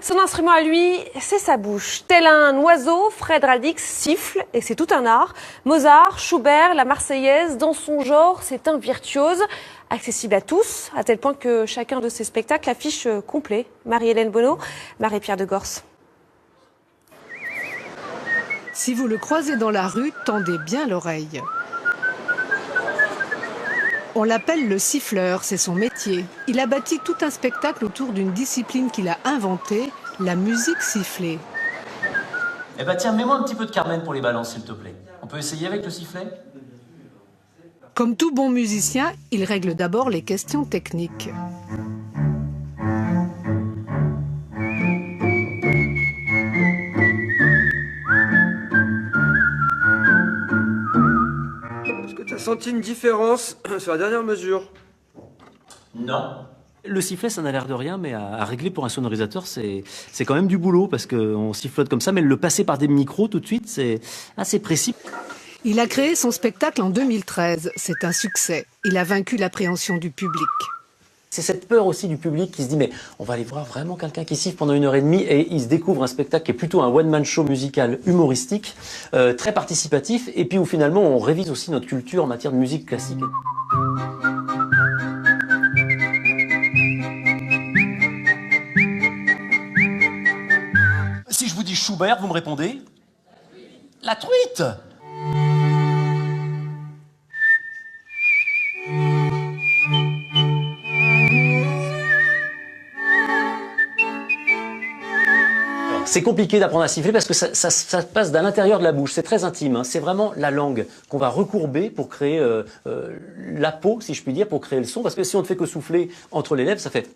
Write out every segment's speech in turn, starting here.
Son instrument à lui, c'est sa bouche. Tel un oiseau, Fred Radix siffle, et c'est tout un art. Mozart, Schubert, la Marseillaise, dans son genre, c'est un virtuose. Accessible à tous, à tel point que chacun de ses spectacles affiche complet. Marie-Hélène Bonneau, Marie-Pierre de Gorse. Si vous le croisez dans la rue, tendez bien l'oreille. On l'appelle le siffleur, c'est son métier. Il a bâti tout un spectacle autour d'une discipline qu'il a inventée, la musique sifflée. Eh ben tiens, mets-moi un petit peu de Carmen pour les balances, s'il te plaît. On peut essayer avec le sifflet ? Comme tout bon musicien, il règle d'abord les questions techniques. Est-ce que tu as senti une différence sur la dernière mesure? Non. Le sifflet, ça n'a l'air de rien, mais à régler pour un sonorisateur, c'est quand même du boulot, parce qu'on sifflote comme ça, mais le passer par des micros tout de suite, c'est assez précis. Il a créé son spectacle en 2013. C'est un succès. Il a vaincu l'appréhension du public. C'est cette peur aussi du public qui se dit mais on va aller voir vraiment quelqu'un qui siffle pendant 1h30 et il se découvre un spectacle qui est plutôt un one-man show musical humoristique, très participatif et puis où finalement on révise aussi notre culture en matière de musique classique. Si je vous dis Schubert, vous me répondez ? La truite ! C'est compliqué d'apprendre à siffler parce que ça passe à l'intérieur de la bouche, c'est très intime, hein. C'est vraiment la langue qu'on va recourber pour créer la peau, si je puis dire, pour créer le son. Parce que si on ne fait que souffler entre les lèvres, ça fait...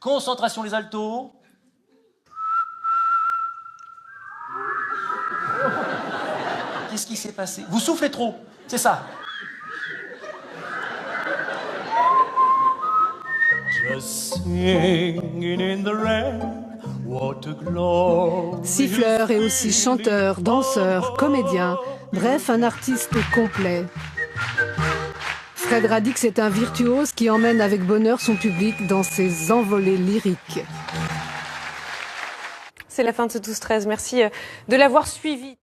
Concentration les altos. Qu'est-ce qui s'est passé? Vous soufflez trop, c'est ça. Just singing in the rain. Siffleur et aussi chanteur, danseur, comédien, bref, un artiste complet. Fred Radix est un virtuose qui emmène avec bonheur son public dans ses envolées lyriques. C'est la fin de ce 12-13. Merci de l'avoir suivi.